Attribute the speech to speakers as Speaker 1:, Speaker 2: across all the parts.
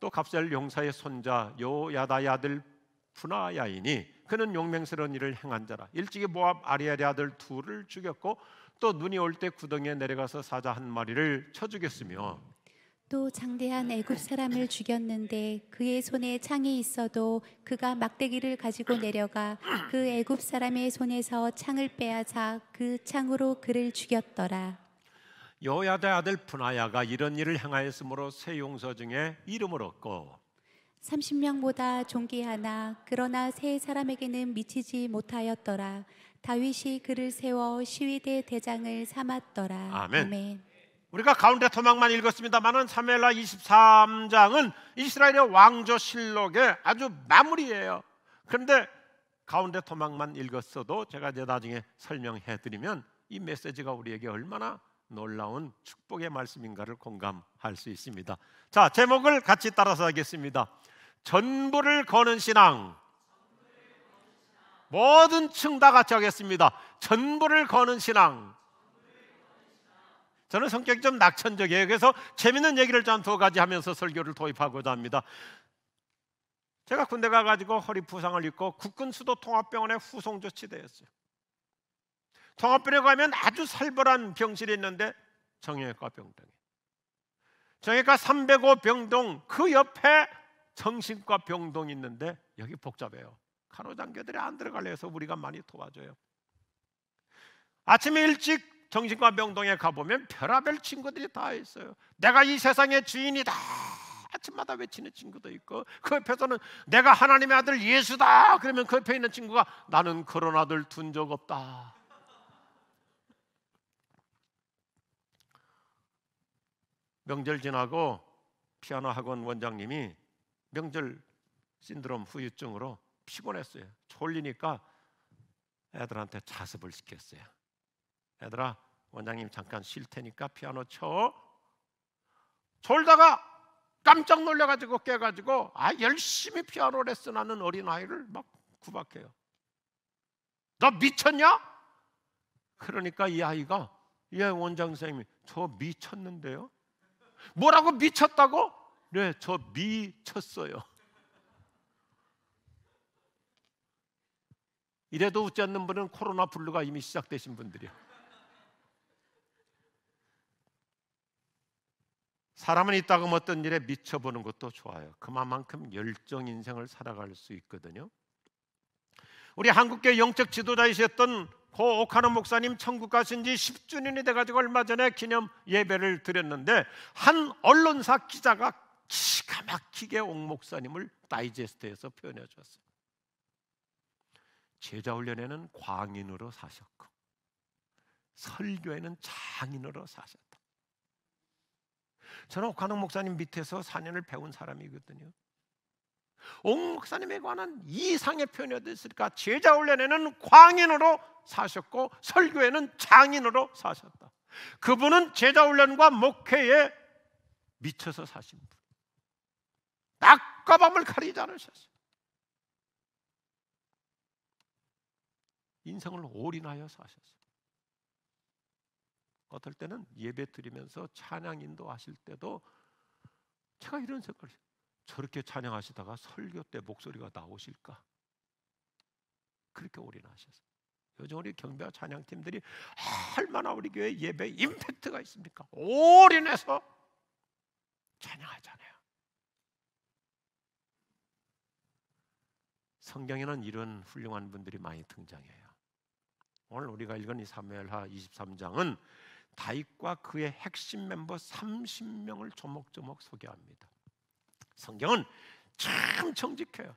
Speaker 1: 또 갑셀 용사의 손자 요야다의 아들 분하야이니 그는 용맹스러운 일을 행한 자라. 일찍이 모압 아리엘의 아들 둘을 죽였고 또 눈이 올 때 구덩이에 내려가서 사자 한 마리를 쳐 죽였으며
Speaker 2: 또 장대한 애굽 사람을 죽였는데 그의 손에 창이 있어도 그가 막대기를 가지고 내려가 그 애굽 사람의 손에서 창을 빼앗아 그 창으로 그를 죽였더라.
Speaker 1: 요야다의 아들 분하야가 이런 일을 행하였으므로 세 용사 중에 이름을 얻고
Speaker 2: 30명보다 존귀하나 그러나 세 사람에게는 미치지 못하였더라. 다윗이 그를 세워 시위대 대장을 삼았더라.
Speaker 1: 아멘.
Speaker 2: 아멘.
Speaker 1: 우리가 가운데 토막만 읽었습니다만은 사무엘하 23장은 이스라엘의 왕조실록의 아주 마무리예요. 그런데 가운데 토막만 읽었어도 제가 이제 나중에 설명해 드리면 이 메시지가 우리에게 얼마나 놀라운 축복의 말씀인가를 공감할 수 있습니다. 자, 제목을 같이 따라서 하겠습니다. 전부를 거는 신앙. 모든 층 다 같이 하겠습니다. 전부를 거는 신앙. 저는 성격이 좀 낙천적이에요. 그래서 재밌는 얘기를 좀 두 가지 하면서 설교를 도입하고자 합니다. 제가 군대 가가지고 허리 부상을 입고 국군 수도 통합병원에 후송 조치되었어요. 통합병원에 가면 아주 살벌한 병실이 있는데 정형외과 병동이, 정형외과 305 병동 그 옆에 정신과 병동이 있는데 여기 복잡해요. 간호장교들이 안 들어가려 해서 우리가 많이 도와줘요. 아침에 일찍 정신과 병동에 가보면 별의별 친구들이 다 있어요. 내가 이 세상의 주인이다 아침마다 외치는 친구도 있고, 그 옆에서는 내가 하나님의 아들 예수다 그러면 그 옆에 있는 친구가 나는 그런 아들 둔 적 없다. 명절 지나고 피아노 학원 원장님이 명절 신드롬 후유증으로 피곤했어요. 졸리니까 애들한테 자습을 시켰어요. 얘들아, 원장님 잠깐 쉴 테니까 피아노 쳐. 졸다가 깜짝 놀라가지고 깨가지고 열심히 피아노 레슨하는 어린아이를 막 구박해요. 너 미쳤냐? 그러니까 이 아이가, 예 원장 선생님이, 저 미쳤는데요. 뭐라고 미쳤다고? 네, 저 미쳤어요. 이래도 웃지 않는 분은 코로나 블루가 이미 시작되신 분들이요. 사람은 이따금 어떤 일에 미쳐보는 것도 좋아요. 그만큼 열정 인생을 살아갈 수 있거든요. 우리 한국교회 영적 지도자이셨던 고 오카노 목사님 천국 가신 지 10주년이 돼가지고 얼마 전에 기념 예배를 드렸는데 한 언론사 기자가 기가 막히게 옥 목사님을 다이제스트에서 표현해 주었어요. 제자훈련에는 광인으로 사셨고 설교에는 장인으로 사셨다. 저는 옥한옥 목사님 밑에서 4년을 배운 사람이거든요. 옥 목사님에 관한 이상의 표현이 어디 있을까? 제자훈련에는 광인으로 사셨고 설교에는 장인으로 사셨다. 그분은 제자훈련과 목회에 미쳐서 사신 분, 낮과 밤을 가리지 않으셨어요. 인생을 올인하여 사셨어요. 어떨 때는 예배 드리면서 찬양 인도하실 때도 제가 이런 생각을 해요. 저렇게 찬양하시다가 설교 때 목소리가 나오실까? 그렇게 올인하셨어요. 요즘 우리 경배와 찬양팀들이 얼마나 우리 교회 예배에 임팩트가 있습니까? 올인해서 찬양하잖아요. 성경에는 이런 훌륭한 분들이 많이 등장해요. 오늘 우리가 읽은 이 사무엘하 23장은 다윗과 그의 핵심 멤버 30명을 조목조목 소개합니다. 성경은 참 정직해요.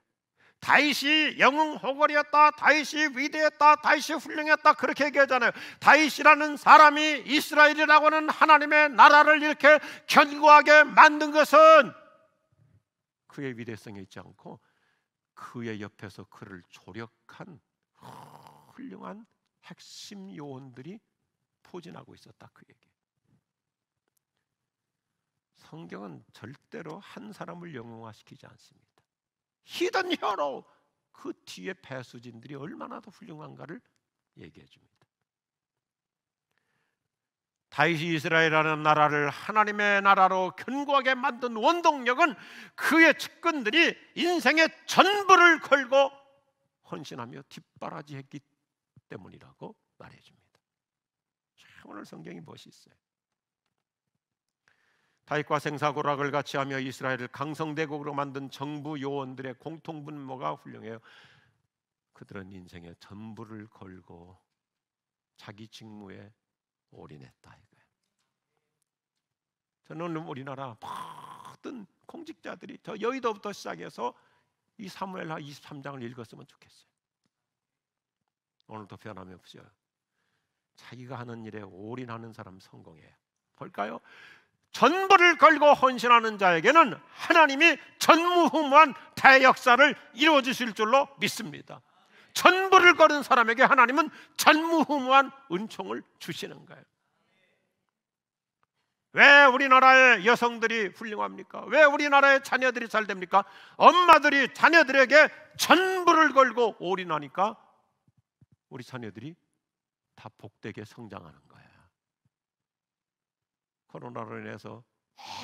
Speaker 1: 다윗이 영웅호걸이었다, 다윗이 위대했다, 다윗이 훌륭했다 그렇게 얘기하잖아요. 다윗이라는 사람이 이스라엘이라고 하는 하나님의 나라를 이렇게 견고하게 만든 것은 그의 위대성에 있지 않고 그의 옆에서 그를 조력한 훌륭한 핵심 요원들이 포진하고 있었다 그에게. 성경은 절대로 한 사람을 영웅화시키지 않습니다. 히든 히어로, 그 뒤에 배수진들이 얼마나 더 훌륭한가를 얘기해 줍니다. 다윗이 이스라엘이라는 나라를 하나님의 나라로 견고하게 만든 원동력은 그의 측근들이 인생의 전부를 걸고 헌신하며 뒷바라지했기 때문이라고 말해줍니다. 오늘 성경이 멋있어요. 다윗과 생사고락을 같이 하며 이스라엘을 강성대국으로 만든 정부 요원들의 공통분모가 훌륭해요. 그들은 인생의 전부를 걸고 자기 직무에 올인했다 이거예요. 저는 우리나라 모든 공직자들이 저 여의도부터 시작해서 이 사무엘하 23장을 읽었으면 좋겠어요. 오늘도 변함이 없어요. 자기가 하는 일에 올인하는 사람 성공해요. 볼까요? 전부를 걸고 헌신하는 자에게는 하나님이 전무후무한 대역사를 이루어 주실 줄로 믿습니다. 전부를 걸은 사람에게 하나님은 전무후무한 은총을 주시는 거예요. 왜 우리나라의 여성들이 훌륭합니까? 왜 우리나라의 자녀들이 잘 됩니까? 엄마들이 자녀들에게 전부를 걸고 올인하니까 우리 자녀들이 다 복되게 성장하는 거예요. 코로나로 인해서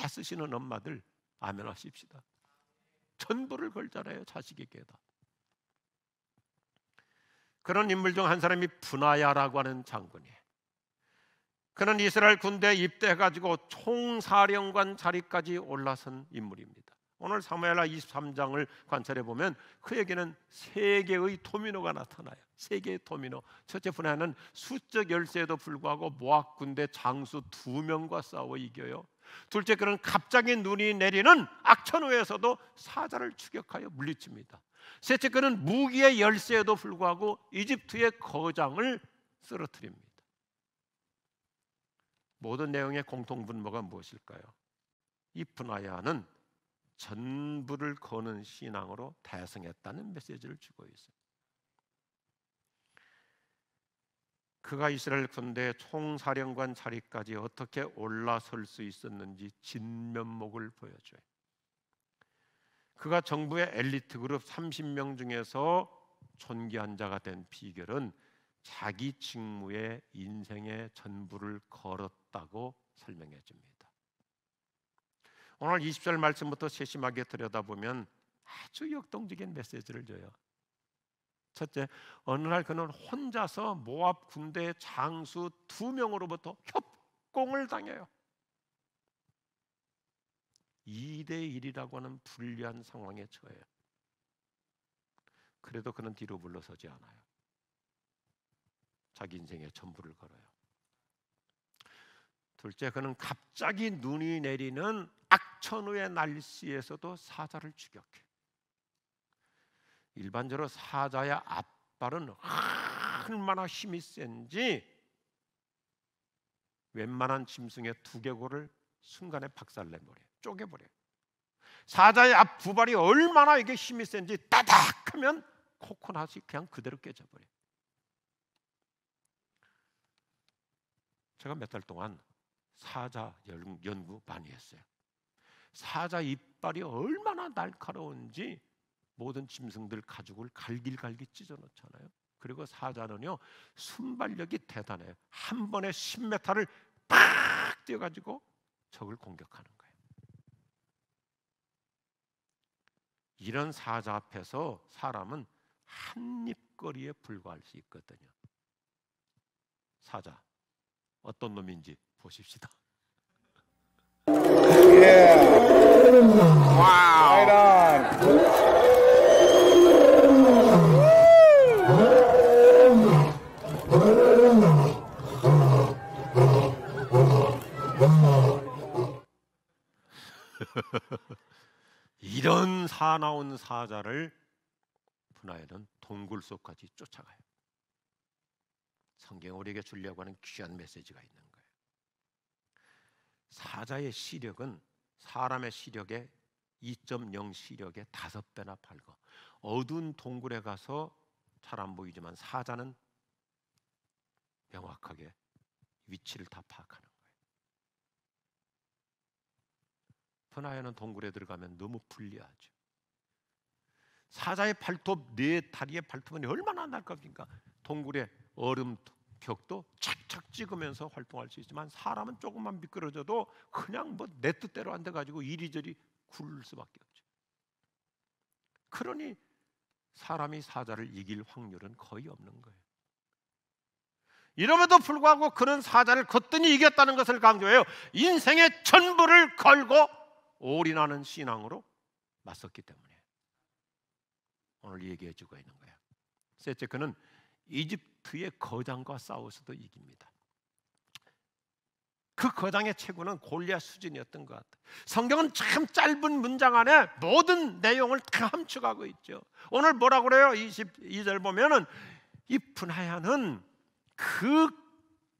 Speaker 1: 애쓰시는 엄마들 아멘 하십시다. 전부를 걸잖아요, 자식에게다. 그런 인물 중 한 사람이 분하야라고 하는 장군이에요. 그는 이스라엘 군대에 입대해가지고 총사령관 자리까지 올라선 인물입니다. 오늘 사무엘하 23장을 관찰해 보면 그에게는 세 개의 도미노가 나타나요. 세 개의 도미노. 첫째 분야는 수적 열세에도 불구하고 모압 군대 장수 2명과 싸워 이겨요. 둘째, 그는 갑자기 눈이 내리는 악천후에서도 사자를 추격하여 물리칩니다. 셋째, 그는 무기의 열세에도 불구하고 이집트의 거장을 쓰러뜨립니다. 모든 내용의 공통분모가 무엇일까요? 이 분하야는 전부를 거는 신앙으로 대성했다는 메시지를 주고 있어요. 그가 이스라엘 군대 총사령관 자리까지 어떻게 올라설 수 있었는지 진면목을 보여줘요. 그가 정부의 엘리트 그룹 30명 중에서 존귀한 자가 된 비결은 자기 직무에 인생의 전부를 걸었다고 설명해 줍니다. 오늘 20절 말씀부터 세심하게 들여다보면 아주 역동적인 메시지를 줘요. 첫째, 어느 날 그는 혼자서 모압 군대 장수 2명으로부터 협공을 당해요. 2대1이라고 하는 불리한 상황에 처해요. 그래도 그는 뒤로 물러서지 않아요. 자기 인생의 전부를 걸어요. 둘째, 그는 갑자기 눈이 내리는 악천후의 날씨에서도 사자를 추격해. 일반적으로 사자의 앞발은 얼마나 힘이 센지 웬만한 짐승의 두개골을 순간에 박살내버려요. 쪼개버려요. 사자의 앞 두 발이 얼마나 이게 힘이 센지 따닥 하면 코코넛이 그냥 그대로 깨져버려요. 제가 몇 달 동안 사자 연구 많이 했어요. 사자 이빨이 얼마나 날카로운지 모든 짐승들 가죽을 갈길갈길 찢어놓잖아요. 그리고 사자는요 순발력이 대단해요. 한 번에 10m를 팍 뛰어가지고 적을 공격하는 거예요. 이런 사자 앞에서 사람은 한 입거리에 불과할 수 있거든요. 사자 어떤 놈인지 보십시다.
Speaker 3: Right on.
Speaker 1: 이런 사나운 사자를 분하야는 동굴 속까지 쫓아가요. 성경 우리에게 주려고 하는 귀한 메시지가 있는 거예요. 사자의 시력은 사람의 시력의 2.0 시력의 5배나 밝아. 어두운 동굴에 가서 잘 안 보이지만 사자는 명확하게 위치를 다 파악하는 거예요. 분하야는 동굴에 들어가면 너무 불리하죠. 사자의 발톱, 네 다리의 발톱은 얼마나 날카롭습니까? 동굴의 얼음 벽도 착 착 찍으면서 활동할 수 있지만 사람은 조금만 미끄러져도 그냥 뭐 내 뜻대로 안 돼가지고 이리저리 굴 수밖에 없죠. 그러니 사람이 사자를 이길 확률은 거의 없는 거예요. 이럼에도 불구하고 그는 사자를 거뜬히 이겼다는 것을 강조해요. 인생의 전부를 걸고 올인하는 신앙으로 맞섰기 때문에 오늘 얘기해주고 있는 거예요. 셋째, 그는 이집트의 거장과 싸워서도 이깁니다. 그 거장의 체구는 골리앗 수준이었던 것 같아요. 성경은 참 짧은 문장 안에 모든 내용을 다 함축하고 있죠. 오늘 뭐라고 그래요? 22절 보면은 이 분하야는 그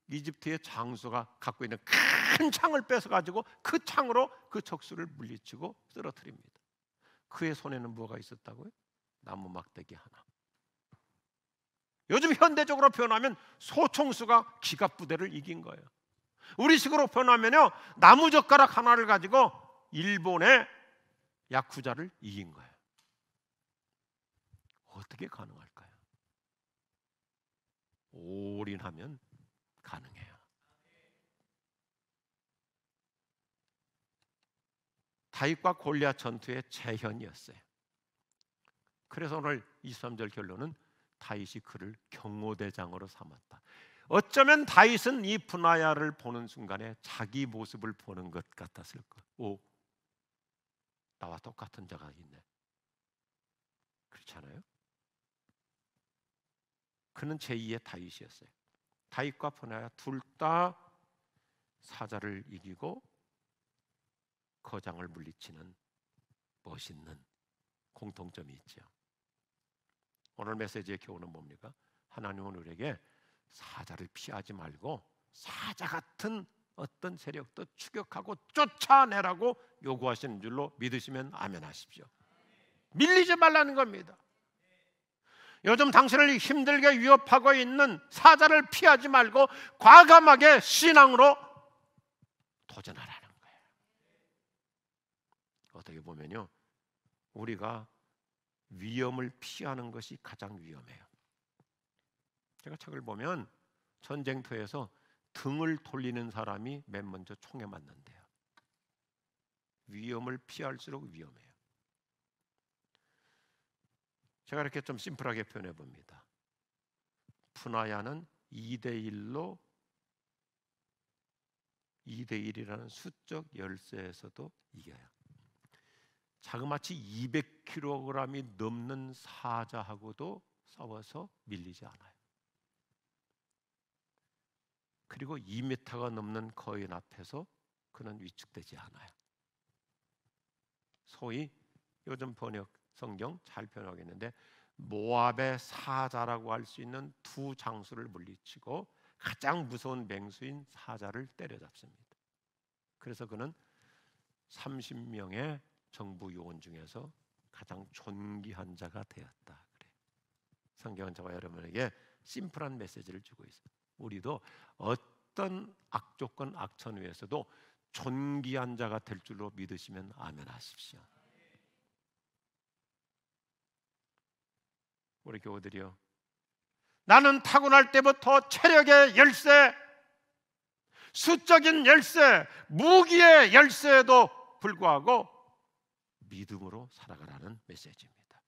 Speaker 1: 이집트의 장수가 갖고 있는 큰 창을 뺏어가지고 그 창으로 그 적수를 물리치고 쓰러뜨립니다. 그의 손에는 뭐가 있었다고요? 나무 막대기 하나. 요즘 현대적으로 표현하면 소총수가 기갑부대를 이긴 거예요. 우리식으로 표현하면요, 나무젓가락 하나를 가지고 일본의 야쿠자를 이긴 거예요. 어떻게 가능할까요? 올인하면 가능해요. 다윗과 골리앗 전투의 재현이었어요. 그래서 오늘 23절 결론은 다윗이 그를 경호대장으로 삼았다. 어쩌면 다윗은 이 분하야를 보는 순간에 자기 모습을 보는 것 같았을 거예요. 오, 나와 똑같은 자가 있네. 그렇지 않아요? 그는 제2의 다윗이었어요. 다윗과 분하야 둘 다 사자를 이기고 거장을 물리치는 멋있는 공통점이 있죠. 오늘 메시지의 교훈은 뭡니까? 하나님은 우리에게 사자를 피하지 말고 사자 같은 어떤 세력도 추격하고 쫓아내라고 요구하시는 줄로 믿으시면 아멘 하십시오. 밀리지 말라는 겁니다. 요즘 당신을 힘들게 위협하고 있는 사자를 피하지 말고 과감하게 신앙으로 도전하라는 거예요. 어떻게 보면요, 우리가 위험을 피하는 것이 가장 위험해요. 제가 책을 보면 전쟁터에서 등을 돌리는 사람이 맨 먼저 총에 맞는데요. 위험을 피할수록 위험해요. 제가 이렇게 좀 심플하게 표현해 봅니다. 분하야는 2대1로 2대1이라는 수적 열세에서도 이겨요. 자그마치 200kg이 넘는 사자하고도 싸워서 밀리지 않아요. 그리고 2m가 넘는 거인 앞에서 그는 위축되지 않아요. 소위 요즘 번역 성경 잘 표현하겠는데 모압의 사자라고 할 수 있는 두 장수를 물리치고 가장 무서운 맹수인 사자를 때려잡습니다. 그래서 그는 30명의 정부 요원 중에서 가장 존귀한 자가 되었다. 그래. 성경은 저와 여러분에게 심플한 메시지를 주고 있어요. 우리도 어떤 악조건 악천 위에서도 존귀한 자가 될 줄로 믿으시면 아멘 하십시오. 우리 교우들이요, 나는 타고날 때부터 체력의 열쇠, 수적인 열쇠, 무기의 열쇠에도 불구하고 믿음으로 살아가라는 메시지입니다.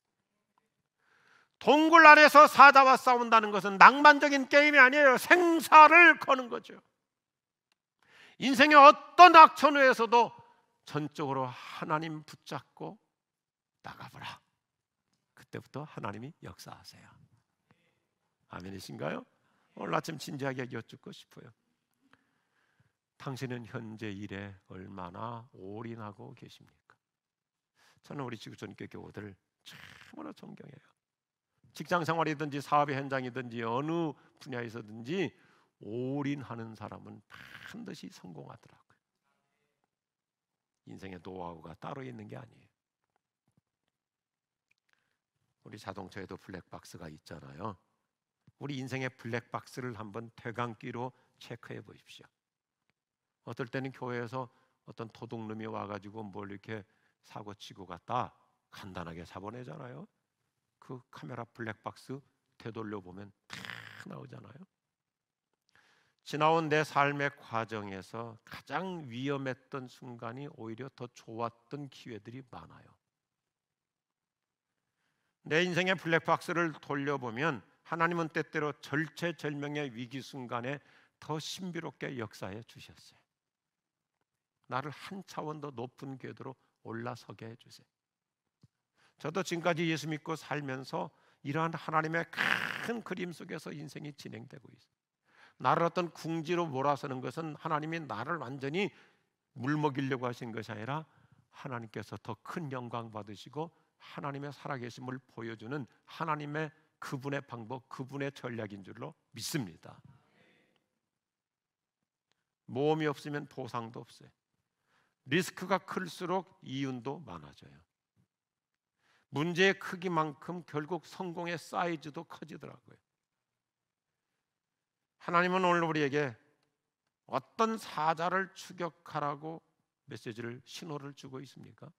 Speaker 1: 동굴 안에서 사자와 싸운다는 것은 낭만적인 게임이 아니에요. 생사를 거는 거죠. 인생의 어떤 악천후에서도 전적으로 하나님 붙잡고 나가보라. 그때부터 하나님이 역사하세요. 아멘이신가요? 오늘 아침 진지하게 여쭙고 싶어요. 당신은 현재 일에 얼마나 올인하고 계십니까? 저는 우리 지구촌교회 교우들 참으로 존경해요. 직장 생활이든지 사업의 현장이든지 어느 분야에서든지 올인하는 사람은 반드시 성공하더라고요. 인생의 노하우가 따로 있는 게 아니에요. 우리 자동차에도 블랙박스가 있잖아요. 우리 인생의 블랙박스를 한번 되감기로 체크해 보십시오. 어떨 때는 교회에서 어떤 도둑놈이 와가지고 뭘 이렇게 사고치고 갔다 간단하게 잡아내잖아요. 그 카메라 블랙박스 되돌려 보면 다 나오잖아요. 지나온 내 삶의 과정에서 가장 위험했던 순간이 오히려 더 좋았던 기회들이 많아요. 내 인생의 블랙박스를 돌려보면 하나님은 때때로 절체절명의 위기 순간에 더 신비롭게 역사해 주셨어요. 나를 한 차원 더 높은 궤도로 올라서게 해주세요. 저도 지금까지 예수 믿고 살면서 이러한 하나님의 큰 그림 속에서 인생이 진행되고 있어요. 나를 어떤 궁지로 몰아서는 것은 하나님이 나를 완전히 물먹이려고 하신 것이 아니라 하나님께서 더 큰 영광 받으시고 하나님의 살아계심을 보여주는 하나님의 그분의 방법, 그분의 전략인 줄로 믿습니다. 모험이 없으면 보상도 없어요. 리스크가 클수록 이윤도 많아져요. 문제의 크기만큼 결국 성공의 사이즈도 커지더라고요. 하나님은 오늘 우리에게 어떤 사자를 추격하라고 메시지를, 신호를 주고 있습니까?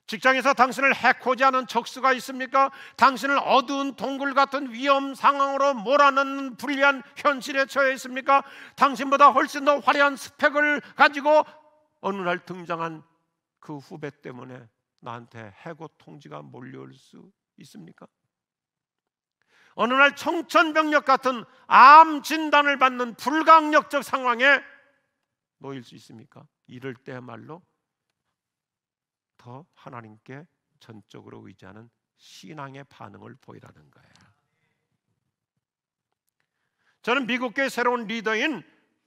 Speaker 1: 직장에서 당신을 해코지 하는 적수가 있습니까? 당신을 어두운 동굴 같은 위험 상황으로 몰아넣는 불리한 현실에 처해 있습니까? 당신보다 훨씬 더 화려한 스펙을 가지고 어느 날 등장한 그 후배 때문에 나한테 해고 통지가 몰려올 수 있습니까? 어느 날 청천벽력 같은 암 진단을 받는 불가항력적 상황에 놓일 수 있습니까? 이럴 때야말로 더 하나님께 전적으로 의지하는 신앙의 반응을 보이라는 거예요. 저는 미국교회 새로운 리더인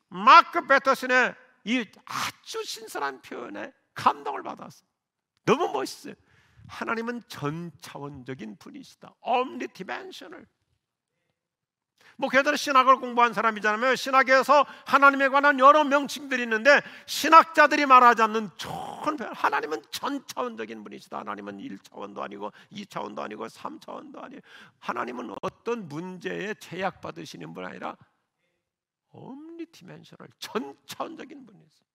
Speaker 1: 마크 배터슨의 이 아주 신선한 표현에 감동을 받았어요. 너무 멋있어요. 하나님은 전차원적인 분이시다. omnidimensional. 목회자는 신학을 공부한 사람이잖아요. 신학에서 하나님에 관한 여러 명칭들이 있는데 신학자들이 말하지 않는 좋은 표현, 하나님은 전차원적인 분이시다. 하나님은 1차원도 아니고 2차원도 아니고 3차원도 아니고, 하나님은 어떤 문제에 제약받으시는 분 아니라 omnidimensional, 전차원적인 분이세요.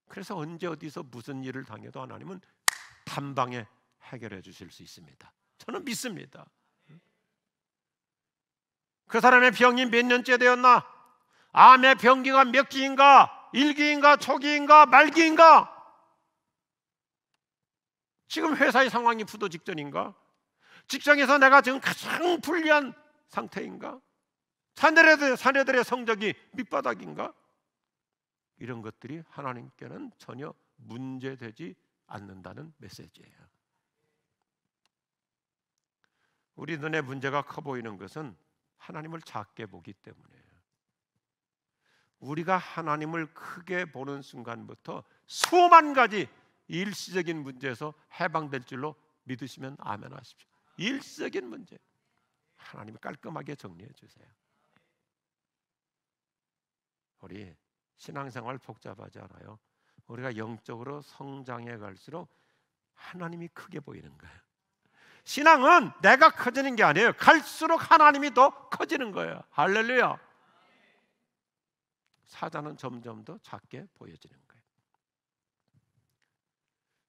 Speaker 1: 그래서 언제 어디서 무슨 일을 당해도 하나님은 단방에 해결해 주실 수 있습니다. 저는 믿습니다. 그 사람의 병이 몇 년째 되었나? 암의 병기가 몇 기인가? 1기인가? 초기인가? 말기인가? 지금 회사의 상황이 부도 직전인가? 직장에서 내가 지금 가장 불리한 상태인가? 자녀들의 성적이 밑바닥인가? 이런 것들이 하나님께는 전혀 문제되지 않는다는 메시지예요. 우리 눈에 문제가 커 보이는 것은 하나님을 작게 보기 때문이에요. 우리가 하나님을 크게 보는 순간부터 수만 가지 일시적인 문제에서 해방될 줄로 믿으시면 아멘 하십시오. 일시적인 문제 하나님이 깔끔하게 정리해 주세요. 우리 신앙생활 복잡하지 않아요. 우리가 영적으로 성장해 갈수록 하나님이 크게 보이는 거예요. 신앙은 내가 커지는 게 아니에요. 갈수록 하나님이 더 커지는 거예요. 할렐루야. 사자는 점점 더 작게 보여지는 거예요.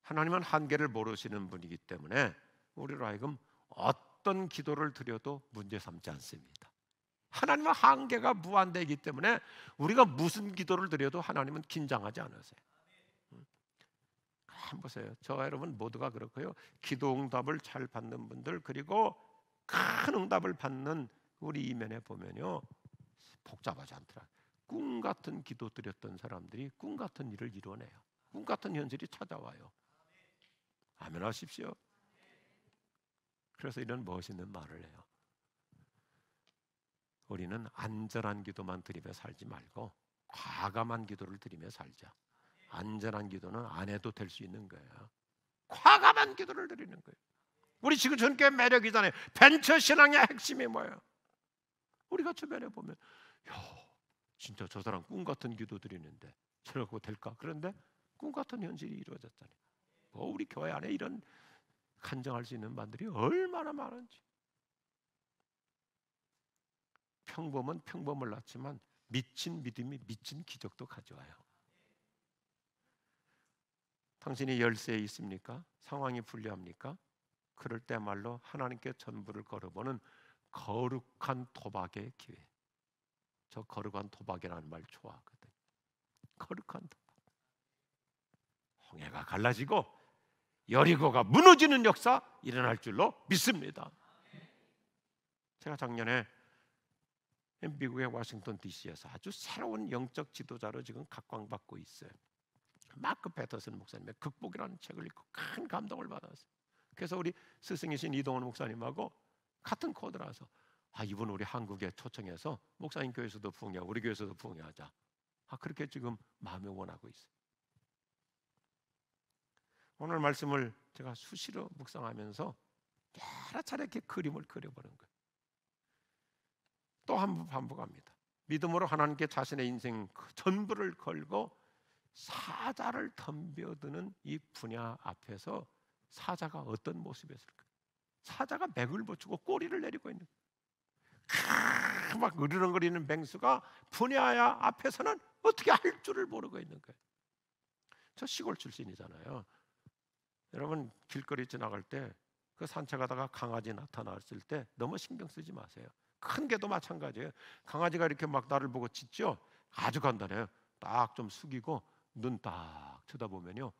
Speaker 1: 하나님은 한계를 모르시는 분이기 때문에 우리로 하여금 어떤 기도를 드려도 문제 삼지 않습니다. 하나님은 한계가 무한대이기 때문에 우리가 무슨 기도를 드려도 하나님은 긴장하지 않으세요. 한번 보세요. 저와 여러분 모두가 그렇고요. 기도 응답을 잘 받는 분들, 그리고 큰 응답을 받는 우리 이면에 보면요, 복잡하지 않더라. 꿈 같은 기도 드렸던 사람들이 꿈 같은 일을 이뤄내요. 꿈 같은 현실이 찾아와요. 아멘 하십시오. 그래서 이런 멋있는 말을 해요. 우리는 안전한 기도만 드리며 살지 말고 과감한 기도를 드리며 살자. 안전한 기도는 안 해도 될 수 있는 거예요. 과감한 기도를 드리는 거예요. 우리 지금 전교회 매력이잖아요. 벤처 신앙의 핵심이 뭐예요? 우리가 주변에 보면 진짜 저 사람 꿈 같은 기도 드리는데 저러고 될까? 그런데 꿈 같은 현실이 이루어졌잖아요. 우리 교회 안에 이런 간증할 수 있는 분들이 얼마나 많은지. 평범은 평범을 낳지만 미친 믿음이 미친 기적도 가져와요. 당신이 열쇠에 있습니까? 상황이 불리합니까? 그럴 때말로 하나님께 전부를 걸어보는 거룩한 도박의 기회. 저 거룩한 도박이라는 말 좋아하거든요. 거룩한 도박. 홍해가 갈라지고 여리고가 무너지는 역사 일어날 줄로 믿습니다. 제가 작년에 미국의 워싱턴 DC에서 아주 새로운 영적 지도자로 지금 각광받고 있어요. 마크 패터슨 목사님의 극복이라는 책을 읽고 큰 감동을 받았어요. 그래서 우리 스승이신 이동원 목사님하고 같은 코드라서 이분 우리 한국에 초청해서 목사님 교회에서도 부흥하고 우리 교회에서도 부흥하자. 그렇게 지금 마음에 원하고 있어요. 오늘 말씀을 제가 수시로 묵상하면서 여러 차례 이렇게 그림을 그려보는 거예요. 또 한 번 반복합니다. 믿음으로 하나님께 자신의 인생 전부를 걸고 사자를 덤벼드는 이 분야 앞에서 사자가 어떤 모습이었을까? 사자가 맥을 붙이고 꼬리를 내리고 있는 거예요. 막 으르렁거리는 맹수가 분야야 앞에서는 어떻게 할 줄을 모르고 있는 거예요. 저 시골 출신이잖아요. 여러분 길거리 지나갈 때 그 산책하다가 강아지 나타났을 때 너무 신경 쓰지 마세요. 큰 개도 마찬가지예요. 강아지가 이렇게 막 나를 보고 짖죠. 아주 간단해요. 딱 좀 숙이고 눈 딱 쳐다보면요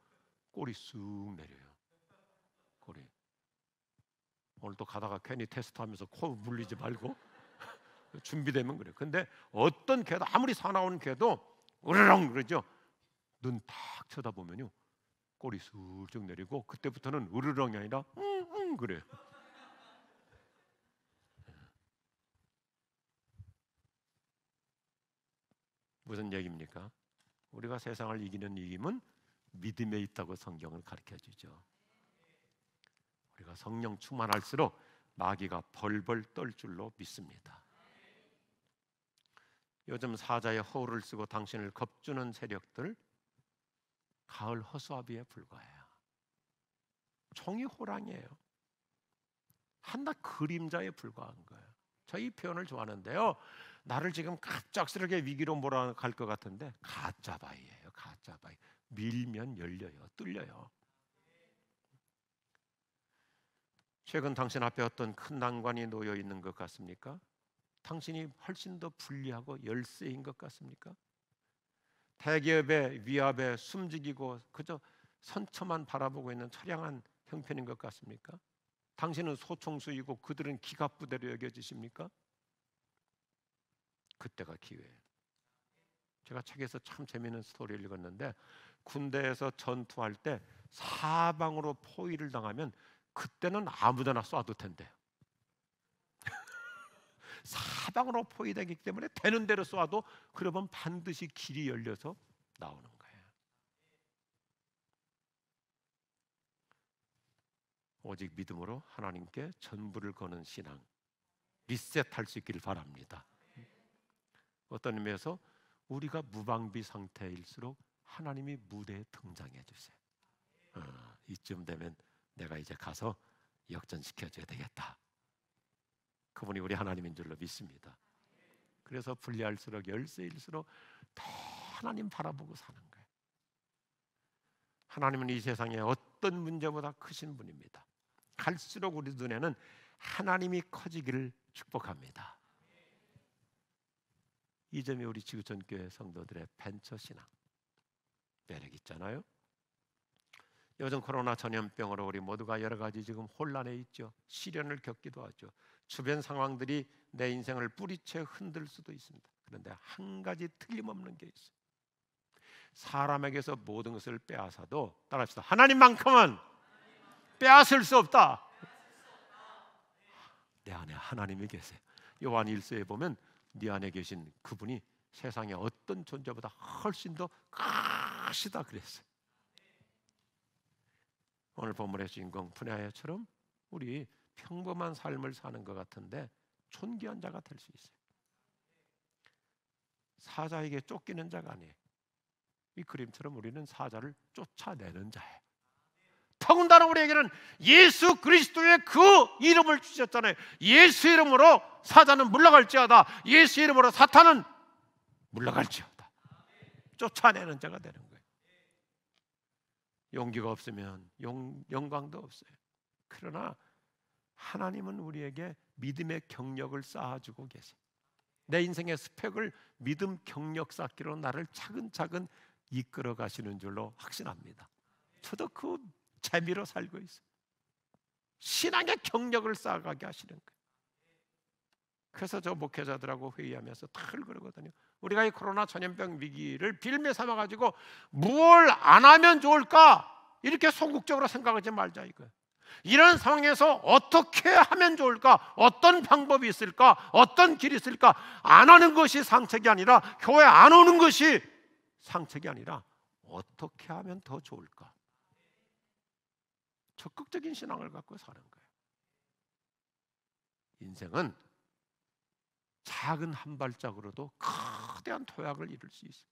Speaker 1: 꼬리 쑥 내려요. 꼬리. 오늘 또 가다가 괜히 테스트하면서 코 물리지 말고 준비되면 그래요. 근데 어떤 개도 아무리 사나운 개도 으르렁 그러죠. 눈 딱 쳐다보면요 꼬리 슬쩍 내리고 그때부터는 으르렁이 아니라 그래요. 무슨 얘기입니까? 우리가 세상을 이기는 힘은 믿음에 있다고 성경은 가르쳐주죠. 우리가 성령 충만할수록 마귀가 벌벌 떨 줄로 믿습니다. 요즘 사자의 허울을 쓰고 당신을 겁주는 세력들 가을 허수아비에 불과해요. 종이 호랑이에요. 한낱 그림자에 불과한 거예요. 저 이 표현을 좋아하는데요. 나를 지금 갑작스럽게 위기로 몰아갈 것 같은데 가짜바위예요. 가짜바위. 밀면 열려요. 뚫려요. 최근 당신 앞에 어떤 큰 난관이 놓여 있는 것 같습니까? 당신이 훨씬 더 불리하고 열세인 것 같습니까? 대기업의 위압에 숨지기고 그저 선처만 바라보고 있는 처량한 형편인 것 같습니까? 당신은 소총수이고 그들은 기갑부대로 여겨지십니까? 그때가 기회예요. 제가 책에서 참 재미있는 스토리를 읽었는데 군대에서 전투할 때 사방으로 포위를 당하면 그때는 아무데나 쏴도 텐데 사방으로 포위되기 때문에 되는 대로 쏴도 그러면 반드시 길이 열려서 나오는 거예요. 오직 믿음으로 하나님께 전부를 거는 신앙 리셋할 수 있기를 바랍니다. 어떤 의미에서 우리가 무방비 상태일수록 하나님이 무대에 등장해 주세요. 이쯤 되면 내가 이제 가서 역전시켜줘야 되겠다. 그분이 우리 하나님인 줄로 믿습니다. 그래서 불리할수록 열세일수록 더 하나님 바라보고 사는 거예요. 하나님은 이 세상에 어떤 문제보다 크신 분입니다. 갈수록 우리 눈에는 하나님이 커지기를 축복합니다. 이 점이 우리 지구촌교회 성도들의 벤처신앙 매력 있잖아요. 요즘 코로나 전염병으로 우리 모두가 여러 가지 지금 혼란에 있죠. 시련을 겪기도 하죠. 주변 상황들이 내 인생을 뿌리채 흔들 수도 있습니다. 그런데 한 가지 틀림없는 게 있어요. 사람에게서 모든 것을 빼앗아도 따라합시다. 하나님만큼은 빼앗을 수 없다. 내 안에 하나님이 계세요. 요한 1서에 보면 네 안에 계신 그분이 세상의 어떤 존재보다 훨씬 더 크시다 그랬어요. 오늘 본문의 주인공 분야야처럼 우리 평범한 삶을 사는 것 같은데 존귀한 자가 될 수 있어요. 사자에게 쫓기는 자가 아니에요. 이 그림처럼 우리는 사자를 쫓아내는 자예요. 더군다나 우리에게는 예수 그리스도의 그 이름을 주셨잖아요. 예수 이름으로 사자는 물러갈지어다. 예수 이름으로 사탄은 물러갈지어다. 쫓아내는 자가 되는 거예요. 용기가 없으면 영광도 없어요. 그러나 하나님은 우리에게 믿음의 경력을 쌓아주고 계세요. 내 인생의 스펙을 믿음 경력 쌓기로 나를 차근차근 이끌어 가시는 줄로 확신합니다. 저도 그 재미로 살고 있어요. 신앙의 경력을 쌓아가게 하시는 거예요. 그래서 저 목회자들하고 회의하면서 늘 그러거든요. 우리가 이 코로나 전염병 위기를 빌미 삼아가지고 뭘 안 하면 좋을까 이렇게 소극적으로 생각하지 말자 이거예요. 이런 상황에서 어떻게 하면 좋을까? 어떤 방법이 있을까? 어떤 길이 있을까? 안 하는 것이 상책이 아니라, 교회 안 오는 것이 상책이 아니라 어떻게 하면 더 좋을까? 적극적인 신앙을 갖고 사는 거예요. 인생은 작은 한 발짝으로도 거대한 토약을 이룰 수 있어요.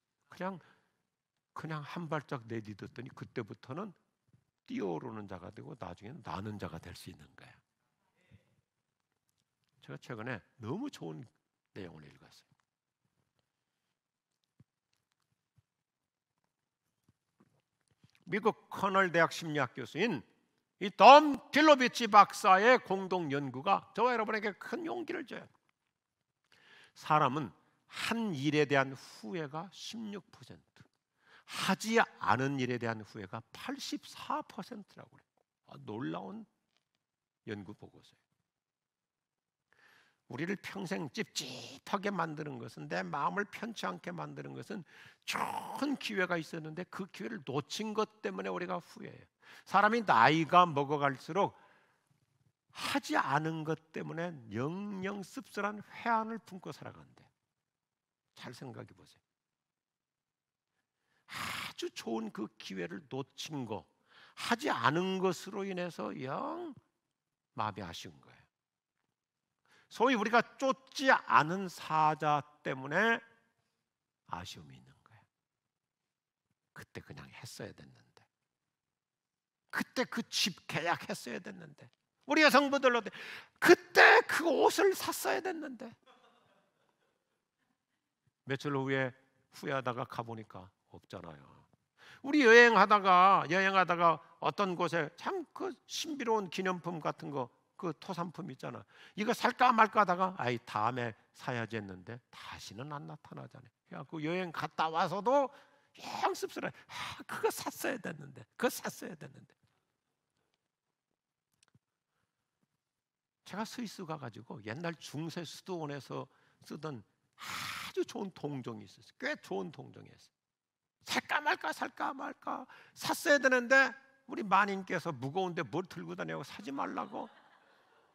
Speaker 1: 그냥 한 발짝 내딛었더니 그때부터는 뛰어오르는 자가 되고 나중에는 나는 자가 될 수 있는 거예요. 제가 최근에 너무 좋은 내용을 읽었어요. 미국 커널 대학 심리학 교수인 이 덤 딜로비치 박사의 공동 연구가 저와 여러분에게 큰 용기를 줘요. 사람은 한 일에 대한 후회가 16%, 하지 않은 일에 대한 후회가 84%라고 그래요. 놀라운 연구 보고서예요. 우리를 평생 찝찝하게 만드는 것은, 내 마음을 편치 않게 만드는 것은 좋은 기회가 있었는데 그 기회를 놓친 것 때문에 우리가 후회해요. 사람이 나이가 먹어갈수록 하지 않은 것 때문에 영영 씁쓸한 회한을 품고 살아간대. 잘 생각해 보세요. 아주 좋은 그 기회를 놓친 거, 하지 않은 것으로 인해서 영 마음이 아쉬운 거예요. 소위 우리가 쫓지 않은 사자 때문에 아쉬움이 있는 거예요. 그때 그냥 했어야 됐는데, 그때 그 집 계약했어야 됐는데, 우리 여성분들로 그때 그 옷을 샀어야 됐는데, 며칠 후에 후회하다가 가보니까 없잖아요. 우리 여행하다가 어떤 곳에 참 그 신비로운 기념품 같은 거, 그 토산품 있잖아. 이거 살까 말까 하다가 아이 다음에 사야지 했는데 다시는 안 나타나잖아요. 그 여행 갔다 와서도 영 씁쓸해. 그거 샀어야 됐는데, 그거 샀어야 됐는데. 제가 스위스 가가지고 옛날 중세 수도원에서 쓰던 아주 좋은 동종이 있었어요. 꽤 좋은 동종이었어요. 살까 말까 샀어야 되는데 우리 마님께서 무거운데 뭘 들고 다니고 사지 말라고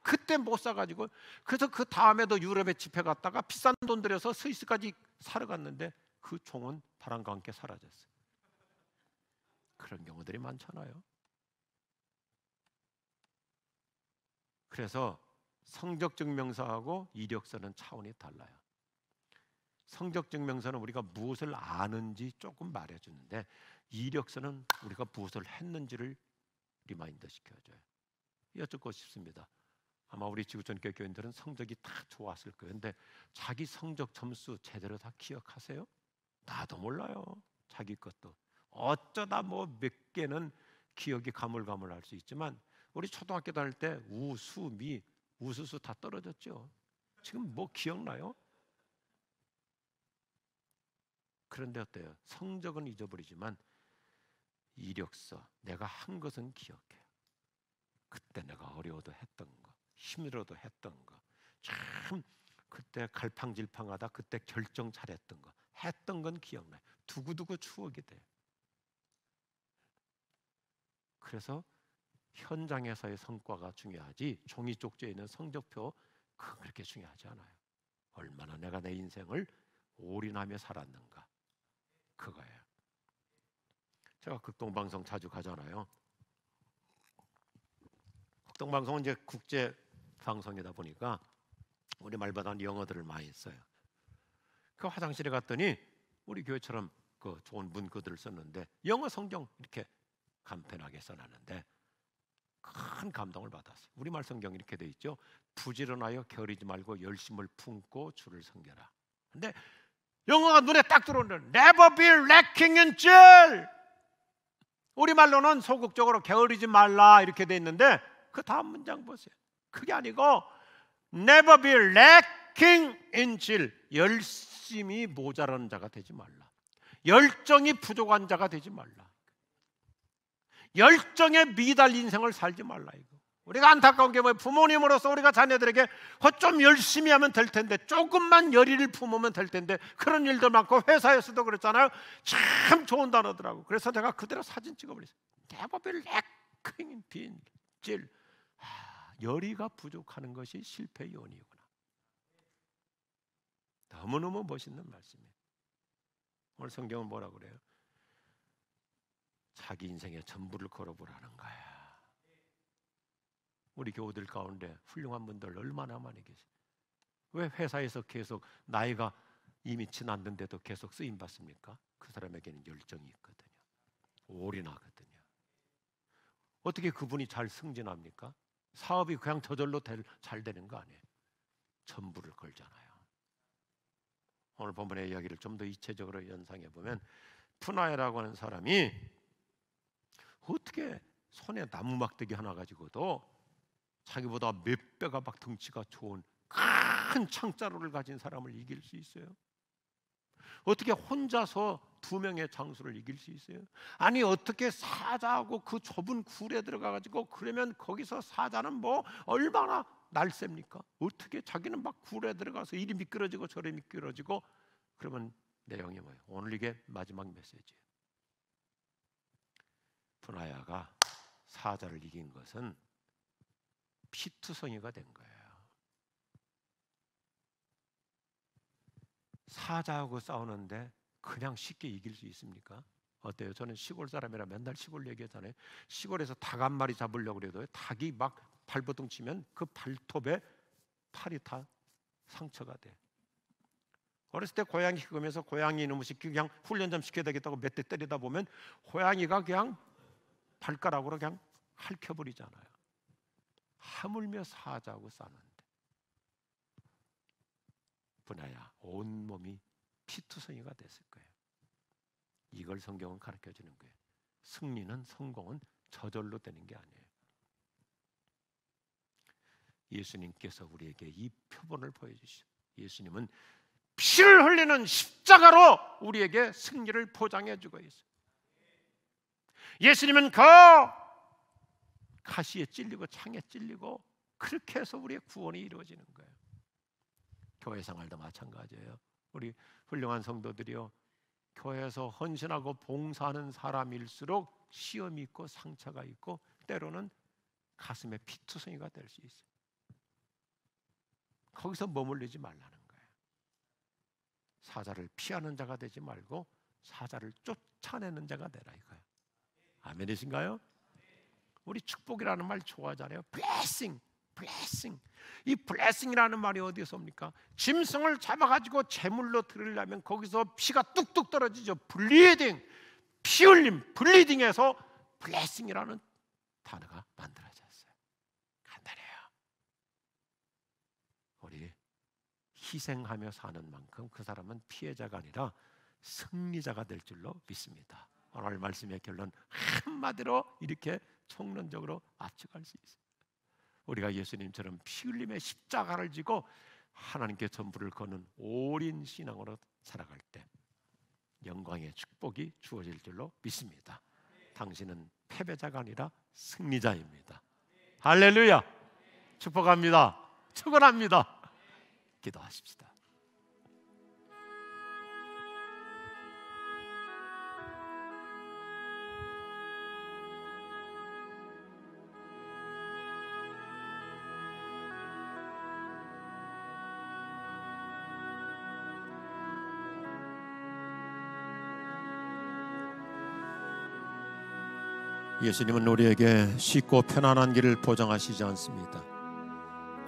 Speaker 1: 그때 못 사가지고, 그래서 그 다음에도 유럽에 집회 갔다가 비싼 돈 들여서 스위스까지 사러 갔는데 그 종은 바람과 함께 사라졌어요. 그런 경우들이 많잖아요. 그래서 성적증명서하고 이력서는 차원이 달라요. 성적증명서는 우리가 무엇을 아는지 조금 말해주는데, 이력서는 우리가 무엇을 했는지를 리마인드 시켜줘요. 여쭙고 싶습니다. 아마 우리 지구촌교회 교인들은 성적이 다 좋았을 거예요. 근데 자기 성적 점수 제대로 다 기억하세요? 나도 몰라요. 자기 것도 어쩌다 뭐 몇 개는 기억이 가물가물할 수 있지만, 우리 초등학교 다닐 때 우, 수, 미, 우수수 다 떨어졌죠. 지금 뭐 기억나요? 그런데 어때요? 성적은 잊어버리지만 이력서, 내가 한 것은 기억해요. 그때 내가 어려워도 했던 거, 힘들어도 했던 거, 참 그때 갈팡질팡하다 그때 결정 잘했던 거, 했던 건 기억나요. 두고두고 추억이 돼요. 그래서 현장에서의 성과가 중요하지 종이 쪽지에 있는 성적표 그렇게 중요하지 않아요. 얼마나 내가 내 인생을 올인하며 살았는가, 그거예요. 제가 극동방송 자주 가잖아요. 극동방송은 이제 국제 방송이다 보니까 우리 말보다는 영어들을 많이 써요. 그 화장실에 갔더니 우리 교회처럼 그 좋은 문구들을 썼는데 영어 성경 이렇게 간편하게 써놨는데 큰 감동을 받았어요. 우리말 성경 이렇게 돼 있죠. 부지런하여 게으르지 말고 열심을 품고 주를 섬겨라. 근데 영어가 눈에 딱 들어오는 Never be lacking in zeal. 우리말로는 소극적으로 게으르지 말라 이렇게 돼 있는데 그 다음 문장 보세요. 그게 아니고 Never be lacking in zeal. 열심이 모자라는 자가 되지 말라. 열정이 부족한 자가 되지 말라. 열정에 미달 인생을 살지 말라. 이거 우리가 안타까운 게 뭐예요? 부모님으로서 우리가 자녀들에게 좀 열심히 하면 될 텐데, 조금만 열의를 품으면 될 텐데, 그런 일도 많고 회사에서도 그렇잖아요. 참 좋은 단어더라고. 그래서 제가 그대로 사진 찍어버렸어요. Never be lacking in zeal. 열의가 부족하는 것이 실패의 요인이구나. 너무너무 멋있는 말씀이에요. 오늘 성경은 뭐라고 그래요? 자기 인생에 전부를 걸어보라는 거야. 우리 교우들 가운데 훌륭한 분들 얼마나 많이 계세요. 왜 회사에서 계속 나이가 이미 지났는데도 계속 쓰임 받습니까? 그 사람에게는 열정이 있거든요. 올인하거든요. 어떻게 그분이 잘 승진합니까? 사업이 그냥 저절로 잘 되는 거 아니에요. 전부를 걸잖아요. 오늘 본문의 이야기를 좀 더 입체적으로 연상해 보면, 푸나야라고 하는 사람이 어떻게 손에 나무 막대기 하나 가지고도 자기보다 몇 배가 막 덩치가 좋은 큰 창자루를 가진 사람을 이길 수 있어요? 어떻게 혼자서 2명의 장수를 이길 수 있어요? 아니 어떻게 사자하고 그 좁은 굴에 들어가 가지고, 그러면 거기서 사자는 뭐 얼마나 날쌔입니까? 어떻게 자기는 막 굴에 들어가서 이리 미끄러지고 저리 미끄러지고. 그러면 내용이 뭐예요? 오늘 이게 마지막 메시지예요. 푸나야가 사자를 이긴 것은 피투성이가 된 거예요. 사자하고 싸우는데 그냥 쉽게 이길 수 있습니까? 어때요? 저는 시골 사람이라 맨날 시골 얘기하잖아요. 시골에서 닭 한 마리 잡으려고 그래도 닭이 막 발버둥 치면 그 발톱에 팔이 다 상처가 돼. 어렸을 때 고양이 키우면서 고양이 이놈을 그냥 훈련 좀 시켜야 되겠다고 몇 대 때리다 보면 고양이가 그냥 발가락으로 그냥 핥혀버리잖아요. 하물며 사자하고 싸는데 푸나야 온몸이 피투성이가 됐을 거예요. 이걸 성경은 가르쳐주는 거예요. 승리는, 성공은 저절로 되는 게 아니에요. 예수님께서 우리에게 이 표본을 보여주시죠. 예수님은 피를 흘리는 십자가로 우리에게 승리를 보장해주고 있어요. 예수님은 그 가시에 찔리고 창에 찔리고 그렇게 해서 우리의 구원이 이루어지는 거예요. 교회 생활도 마찬가지예요. 우리 훌륭한 성도들이요, 교회에서 헌신하고 봉사하는 사람일수록 시험이 있고 상처가 있고 때로는 가슴에 피투성이가 될 수 있어요. 거기서 머물리지 말라는 거예요. 사자를 피하는 자가 되지 말고 사자를 쫓아내는 자가 되라 이거예요. 아멘이신가요? 우리 축복이라는 말 좋아하잖아요. blessing, blessing. 이 blessing이라는 말이 어디서 옵니까? 짐승을 잡아가지고 제물로 드리려면 거기서 피가 뚝뚝 떨어지죠. bleeding, 피 흘림, bleeding에서 blessing이라는 단어가 만들어졌어요. 간단해요. 우리 희생하며 사는 만큼 그 사람은 피해자가 아니라 승리자가 될 줄로 믿습니다. 오늘 말씀의 결론 한마디로 이렇게 총론적으로 압축할 수 있어요. 우리가 예수님처럼 피 흘림의 십자가를 지고 하나님께 전부를 거는 올인 신앙으로 살아갈 때 영광의 축복이 주어질 줄로 믿습니다. 당신은 패배자가 아니라 승리자입니다. 할렐루야. 축복합니다. 축원합니다. 기도하십시다. 예수님은 우리에게 쉽고 편안한 길을 보장하시지 않습니다.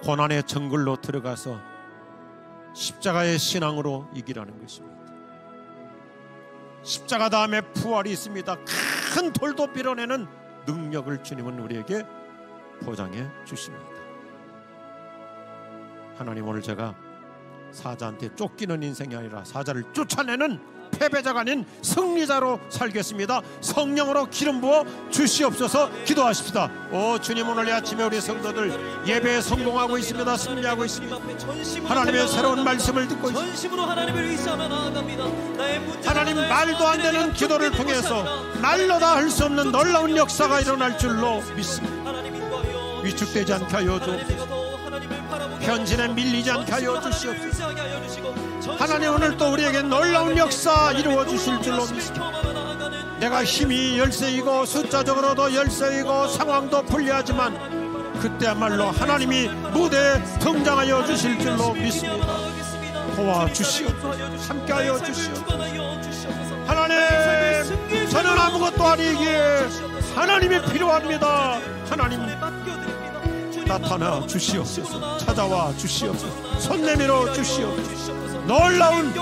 Speaker 1: 고난의 정글로 들어가서 십자가의 신앙으로 이기라는 것입니다. 십자가 다음에 부활이 있습니다. 큰 돌도 밀어내는 능력을 주님은 우리에게 보장해 주십니다. 하나님, 오늘 제가 사자한테 쫓기는 인생이 아니라 사자를 쫓아내는 패배자가 아닌 승리자로 살겠습니다. 성령으로 기름 부어 주시옵소서. 기도하십시다. 오 주님, 오늘 이 아침에 우리 성도들 예배에 성공하고 있습니다. 승리하고 있습니다. 하나님의 새로운 말씀을 듣고 있습니다. 하나님, 말도 안 되는 기도를 통해서 말로 다 할 수 없는 놀라운 역사가 일어날 줄로 믿습니다. 위축되지 않게 하여 주옵소서. 현진에 밀리지 않게 하여 주시옵소서. 하나님, 오늘 또 우리에게 놀라운 역사 이루어 주실 줄로 믿습니다. 내가 힘이 열세이고 숫자적으로도 열세이고 상황도 불리하지만 그때야말로 하나님이 무대에 등장하여 주실 줄로 믿습니다. 도와주시옵소서. 함께하여 주시옵소서. 하나님, 저는 아무것도 아니기에 하나님이 필요합니다. 하나님, 나타나 주시옵소서. 찾아와 주시옵소서. 손 내밀어 주시옵소서. 놀라운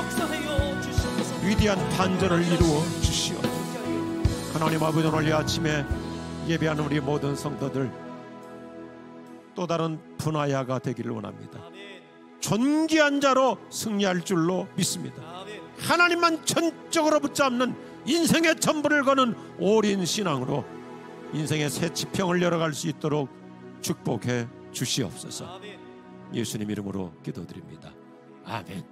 Speaker 1: 위대한 반전을 이루어 주시옵소서. 하나님 아버지, 오늘 이 아침에 예배하는 우리 모든 성도들 또 다른 분하야가 되기를 원합니다. 존귀한 자로 승리할 줄로 믿습니다. 하나님만 전적으로 붙잡는 인생의 전부를 거는 올인 신앙으로 인생의 새 지평을 열어갈 수 있도록 축복해 주시옵소서. 예수님 이름으로 기도드립니다. 아멘.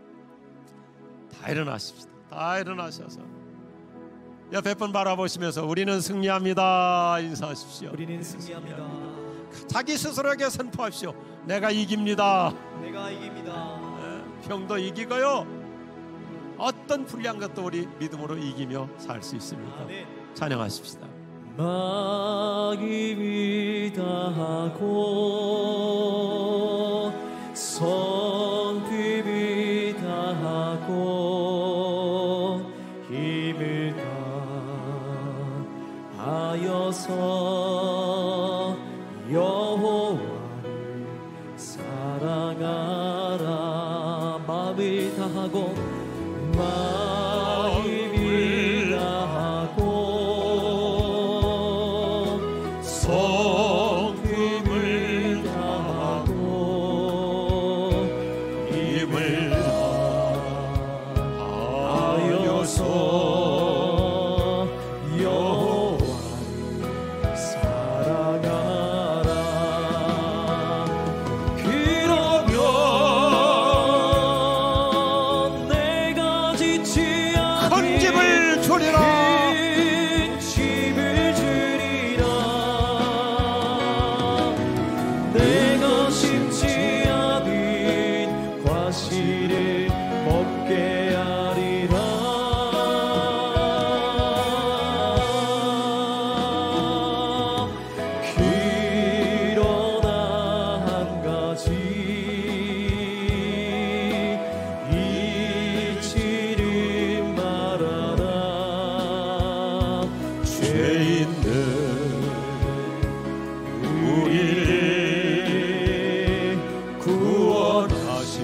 Speaker 1: 다 일어나십시다. 다 일어나셔서 옆에 분 바라보시면서 우리는 승리합니다 인사하십시오.
Speaker 4: 우리는 승리합니다.
Speaker 1: 자기 스스로에게 선포하십시오. 내가 이깁니다.
Speaker 4: 내가 이깁니다.
Speaker 1: 병도 이기고요, 어떤 불리한 것도 우리 믿음으로 이기며 살 수 있습니다.
Speaker 4: 아멘.
Speaker 1: 찬양하십시다.
Speaker 4: 마귀 다하고 성품이 다하고 힘을 다하여서 여호와를 사랑하라. 마음을 다하고 마음을 다하고 성품을 다하고 힘을 다하여서 여호와를 사랑하라. 그러면 내가 지치 않은
Speaker 1: 큰 집을 주리라.
Speaker 4: 큰 집을 주리라. 내가 심지 않은 과실을 먹게 하리라. 그러나 한 가지 잊지를 말아라.
Speaker 1: 죄 있는 우리를 구원하신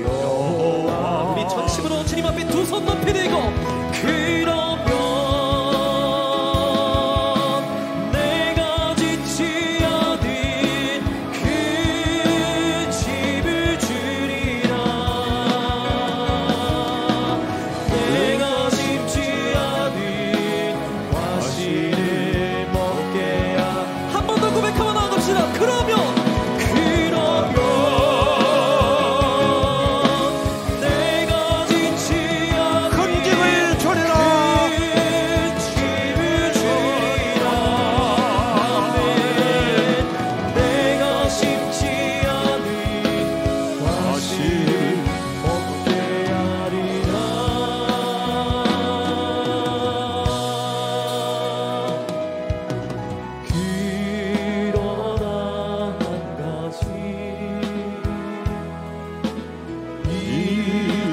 Speaker 1: 여호와.
Speaker 4: 우리 전심으로 주님 앞에 두 손 높이 들고 그러면 내가 지치 않은 그 집을 주리라. 내가 심지 않은 과실을 먹게 한 번 더 고백하며 나아갑시다. 그러면 내가 지치 않은
Speaker 1: 큰 집을 주리라.
Speaker 4: 큰 집을 주리라. 내가 심지 않은 과실을 먹게 하리라. 그러나 한 가지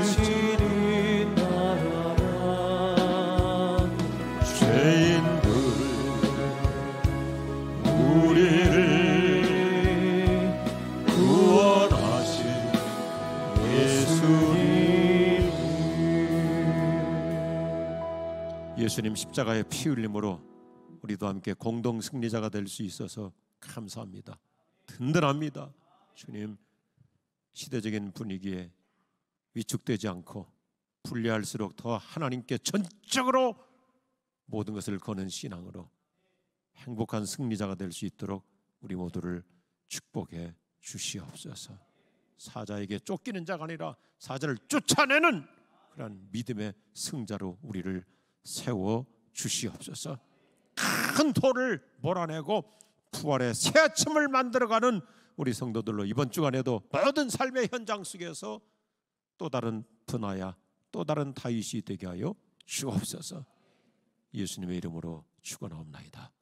Speaker 4: 잊지는 말아라.
Speaker 1: 죄인들 우리를 구원하신 예수님 십자가의 피 흘림으로 우리도 함께 공동 승리자가 될 수 있어서 감사합니다. 든든합니다. 주님, 시대적인 분위기에 위축되지 않고 불리할수록 더 하나님께 전적으로 모든 것을 거는 신앙으로 행복한 승리자가 될 수 있도록 우리 모두를 축복해 주시옵소서. 사자에게 쫓기는 자가 아니라 사자를 쫓아내는 그런 믿음의 승자로 우리를 세워 주시옵소서. 큰 돌을 몰아내고 부활의 새 아침을 만들어가는 우리 성도들로 이번 주간에도 모든 삶의 현장 속에서 또 다른 브나야, 또 다른 다윗이 되게 하여 주옵소서. 예수님의 이름으로 축원하옵나이다.